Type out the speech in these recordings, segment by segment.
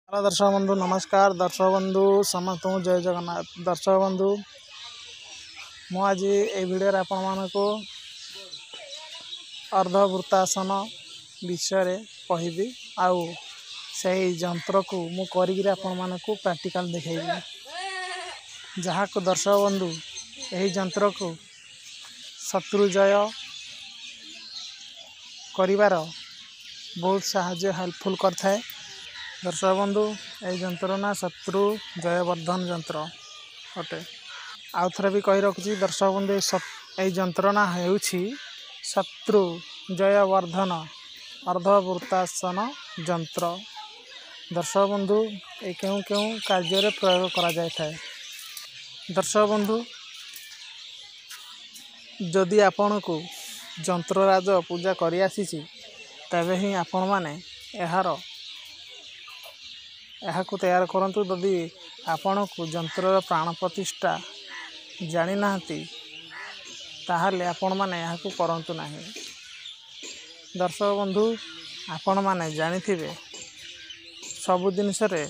Hello दर्शक बंधु नमस्कार। दर्शक बंधु समस्त जय जगन्नाथ। दर्शक बंधु मु आज ये वीडियो आपण मानक अर्धवृत्तासन विषय कहबी आउ से जंत्र को मु करी आपण मानक प्रैक्टिकल देखी जहाँ को दर्शक बंधु यही जंत्र को शत्रु जय करिवार बहुत साहाय्य हेल्पफुल करथाए। दर्शक बंधु ये जंत्र ना शत्रु जयवर्धन यंत्र अटे। आउ थे भी कही रखुची दर्शक बंधु ये जंत्र ना हेउछि शत्रु जयवर्धन अर्धवृत्तासन यंत्र। दर्शक बंधु ये क्यों क्यों कार्य प्रयोग करा जाय थाए। दर्शक बंधु जदि आपण को जंत्रराज पूजा करि आसीछि तबे ही आपण माने यहाँ को तैयार करंतु। यदि आपण को जंत्र प्राण प्रतिष्ठा जानी नाहंती ताहले आपण माने यहाँ को करंतु नाही। दर्शक बंधु आपण माने जानिथिबे सब जिनिस रे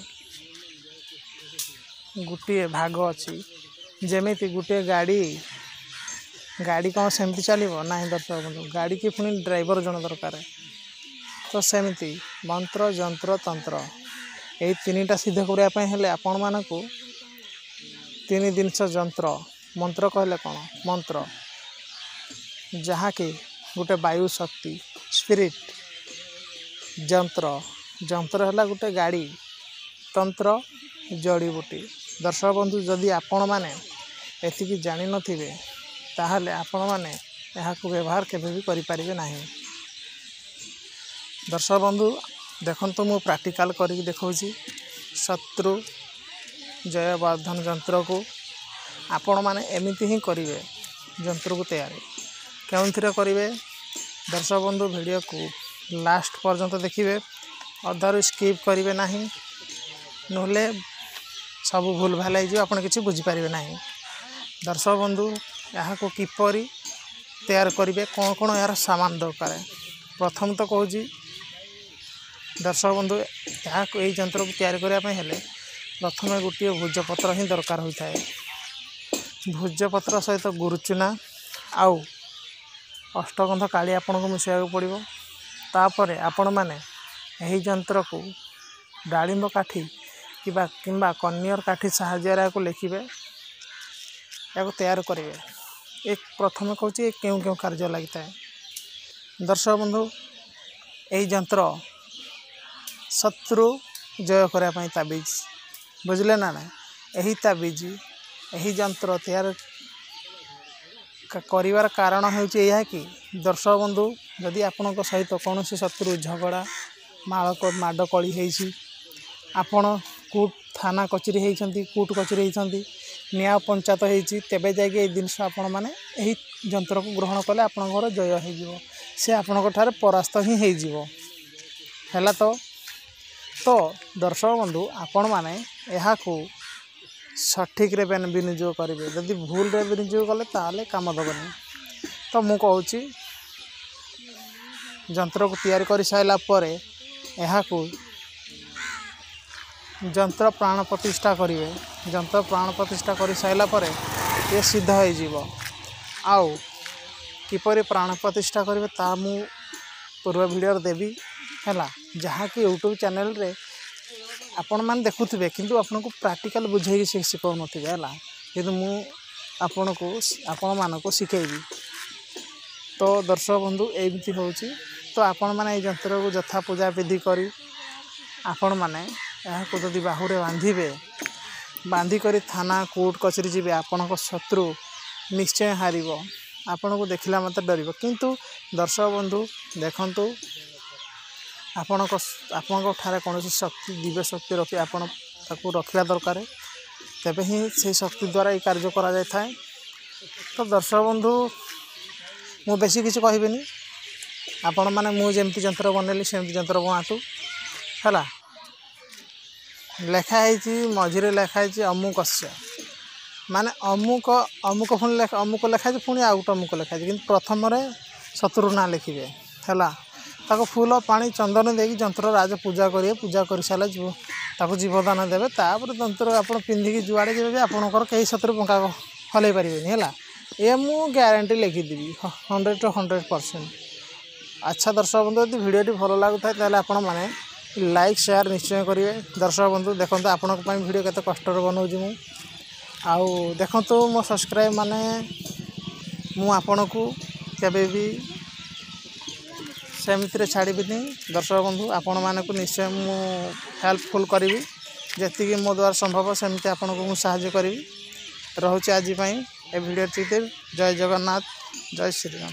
गुटिए भाग अछि। जेमिति गुटिए गाड़ी कौन सेमती चलो ना। दर्शक बंधु गाड़ी की पुणी ड्राइवर जन दरकार तो सेमती मंत्र जंत्र तंत्र यही तीनटा सिद्ध करने हेले आपण मानक तीन जिनस जंत्र मंत्र कहले कौन मंत्र जहाँ कि गोटे वायु शक्ति स्पिरिट जंत्र जंत्र है गोटे गाड़ी तंत्र जड़ी बूटी। दर्शक बंधु जदि आपण माने एतिकी जानी नथिबे ताहले आपण माने यहाँ को व्यवहार केबे भी करि परिबे नाही। दर्शक बंधु देखंतु मु प्रैक्टिकल करी देखौछि शत्रु जयवर्धन यंत्र को आपण माने एमिति ही करिवे। यंत्र को तैयार केउंथिरे करिवे दर्शक बंधु वीडियो को लास्ट पर्यंत देखिए अधारू स्किप करिवे नाही नहले सब भूल भाल हो आप किसी बुझीपारे ना। दर्शक बंधु यहाँ को किपरि तैयार करेंगे कौन कौन यार सामान दरकार प्रथम तो कहूँ दर्शक बंधु यहाँ यही यंत्र को तैयार करने हेले प्रथम गोटे भोजपत्र ही दरकार होता है। भोजपत्र सहित गुरुचूना आउ अष्टगंध काली आपन को मिसाइया पड़ो। तापर आपण माने यही यंत्र को डालिंब काठी किंबा कन्यर काठी साहाय्य को लिखिबे या तैयार करेंगे। एक प्रथम कहूँ क्यों क्यों कार्य लगी है। दर्शक बंधु यही यंत्र शत्रु जय करने ताबीज बुझले ना यही ताबीज यही यंत्र तैयार करिवार कारण है कि दर्शक बंधु जदि आपण सहित कौन शत्रु झगड़ा माड़ कली होती आपण कोर्ट थाना कचेरी होती कोर्ट कचेरी होती न्याय पंचायत होती तेबे जाके ये जिनस आपण माने यही यंत्र को ग्रहण कले आपणकर जय हो से आपण परास्त ही होगा। तो दर्शक बंधु आपण माने यहाँ को सठिक रे विनियोग करेंगे। जदि भूल रे विनियोग कले ताले काम दबनी। तो मु कहूँ यंत्र को तैयार कर साइला परे यहाँ को यंत्र प्राण प्रतिष्ठा करेंगे। यंत्र प्राण प्रतिष्ठा कर साइला परे ये सिद्ध हो आउ किपरि प्राण प्रतिष्ठा करेंगे ता मु पूर्व वीडियो देवी है जहाँ कि यूट्यूब चैनल रे आपण मान देखुथिबे किंतु आपन को प्रैक्टिकल बुझाई सिखौ नथिबे है किंतु मु आपण मान को शिखेबी। तो दर्शक बंधु एमती होची तो आपण माने ए यंत्र को यथा पूजा विधि करी आपण माने यहाँ को जदि बाहुरे बांधी करी थाना कोर्ट कचेरी जी आपण को शत्रु निश्चय हारिबो आपण को देखला मत डरिबो। किंतु दर्शक बंधु देखंतु आपण ठारे कौन शक्ति दिव्य शक्ति रखी आपण ताकू रखा दरकार तेबे ही से शक्ति द्वारा ये कार्य करा जाय थाए। तो दर्शक बंधु मु बेसी किसी कहबेनी आपण माने मु जेमती यंत्र बनैली सेमती यंत्र बनातु है। लेखाई मझिरे लेखाई अमुक माने अमुक अमुक पुणी अमुक लेखाई पुणी आउ गोटे अमुक लेखाई कि प्रथम शत्रु ना लिखिए है फूल पानी चंदन देकी यंत्र राज पूजा करेंगे। पूजा कर सारा ताको जीवदान देवे तापर जंत्र आप पिंधिकी जुआड़े जब भी आपंकर कहीं सतरे पंखा हल पारे है ये मु ग्यारंटी लिखिदेवी 100 to 100%। अच्छा दर्शक बंधु यदि भिडियोटी भल लगुए तेल आपण मैंने लाइक शेयर निश्चय करेंगे। दर्शक बंधु देखो आपण भिडियो केते कष्ट बनाऊँ मु आउ देखो मो सब्सक्राइब माने मु आपण को केबे भी सेमती छाड़बीनी। दर्शक बंधु आपण मानक निश्चय मु हेल्पफुल करी जी मो द्वारा संभव सेमती आपण को साहाय्य करी। रोचे आज ए भिडियो जय जगन्नाथ जय श्रीराम।